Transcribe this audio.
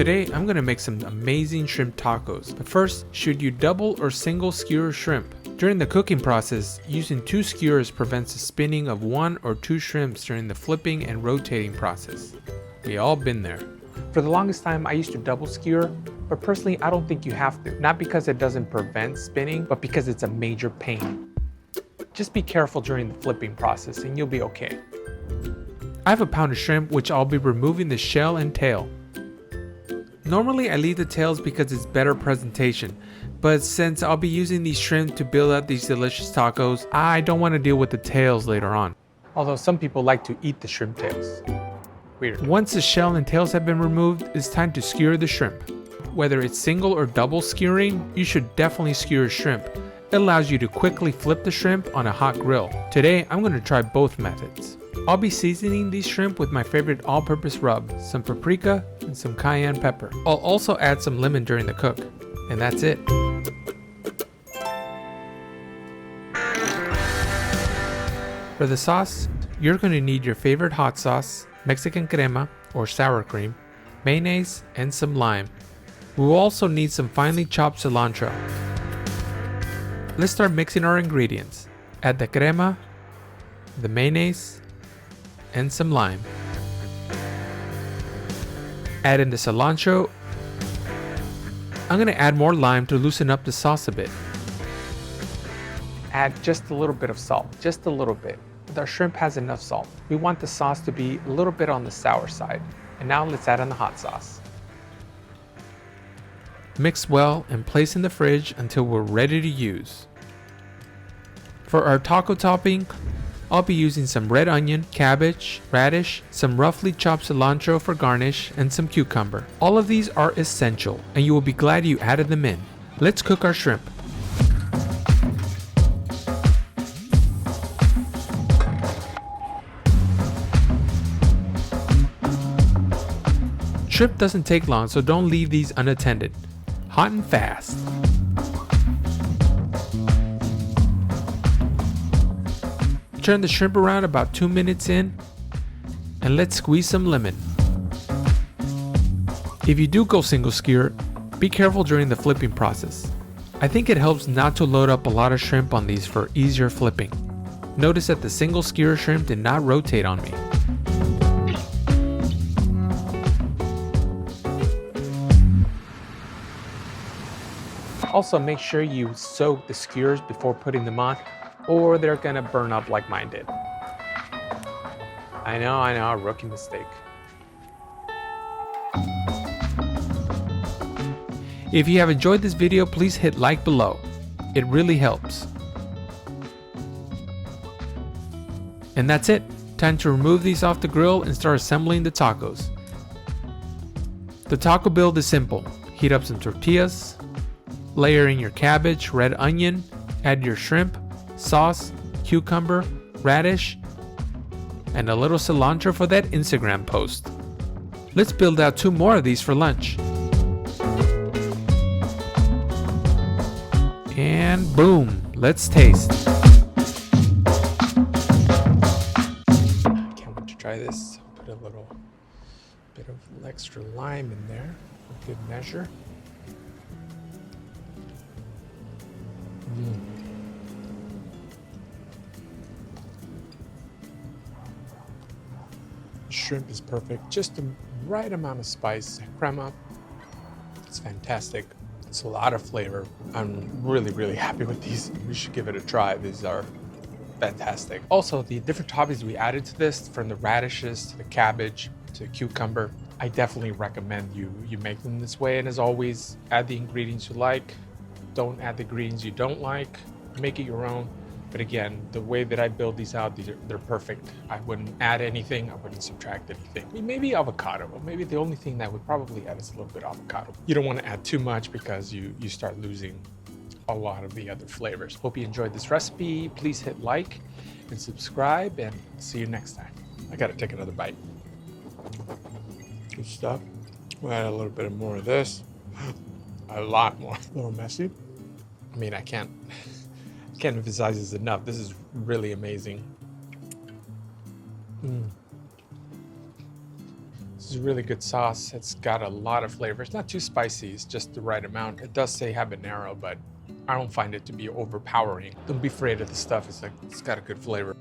Today I'm going to make some amazing shrimp tacos, but first, should you double or single skewer shrimp? During the cooking process, using 2 skewers prevents the spinning of 1 or 2 shrimps during the flipping and rotating process. We all been there. For the longest time I used to double skewer, but personally I don't think you have to. Not because it doesn't prevent spinning, but because it's a major pain. Just be careful during the flipping process and you'll be okay. I have a pound of shrimp which I'll be removing the shell and tail. Normally I leave the tails because it's better presentation, but since I'll be using these shrimp to build out these delicious tacos, I don't want to deal with the tails later on. Although some people like to eat the shrimp tails. Weird. Once the shell and tails have been removed, it's time to skewer the shrimp. Whether it's single or double skewering, you should definitely skewer shrimp. It allows you to quickly flip the shrimp on a hot grill. Today I'm going to try both methods. I'll be seasoning these shrimp with my favorite all-purpose rub, some paprika and some cayenne pepper. I'll also add some lemon during the cook. And that's it. For the sauce, you're going to need your favorite hot sauce, Mexican crema or sour cream, mayonnaise, and some lime. We will also need some finely chopped cilantro. Let's start mixing our ingredients. Add the crema, the mayonnaise, and some lime. Add in the cilantro. I'm going to add more lime to loosen up the sauce a bit. Add just a little bit of salt, just a little bit. Our shrimp has enough salt. We want the sauce to be a little bit on the sour side. And now let's add in the hot sauce. Mix well and place in the fridge until we're ready to use. For our taco topping, I'll be using some red onion, cabbage, radish, some roughly chopped cilantro for garnish, and some cucumber. All of these are essential, and you will be glad you added them in. Let's cook our shrimp. Shrimp doesn't take long, so don't leave these unattended. Hot and fast. Turn the shrimp around about 2 minutes in, and let's squeeze some lemon. If you do go single skewer, be careful during the flipping process. I think it helps not to load up a lot of shrimp on these for easier flipping. Notice that the single skewer shrimp did not rotate on me. Also, make sure you soak the skewers before putting them on, or they're gonna burn up like mine did. I know, a rookie mistake. If you have enjoyed this video, please hit like below. It really helps. And that's it. Time to remove these off the grill and start assembling the tacos. The taco build is simple. Heat up some tortillas, layer in your cabbage, red onion, add your shrimp, sauce, cucumber, radish, and a little cilantro for that Instagram post. Let's build out 2 more of these for lunch. And boom, let's taste. Can't wait to try this. Put a little bit of extra lime in there for good measure. Shrimp is perfect, just the right amount of spice. Crema, it's fantastic. It's a lot of flavor. I'm really happy with these. We should give it a try. These are fantastic. Also, the different toppings we added to this, from the radishes to the cabbage to cucumber, I definitely recommend you make them this way. And as always, add the ingredients you like. Don't add the ingredients you don't like. Make it your own. But again, the way that I build these out, they're perfect. I wouldn't add anything. I wouldn't subtract anything. I mean, maybe avocado. Well, maybe the only thing that I would probably add is a little bit of avocado. You don't want to add too much because you start losing a lot of the other flavors. Hope you enjoyed this recipe. Please hit like and subscribe, and see you next time. I gotta take another bite. Good stuff. We'll add a little bit more of this. A lot more. A little messy. I mean, I can't emphasize this enough. This is really amazing. is really good sauce. It's got a lot of flavor. It's not too spicy, it's just the right amount. It does say habanero, but I don't find it to be overpowering. Don't be afraid of the stuff. It's got a good flavor.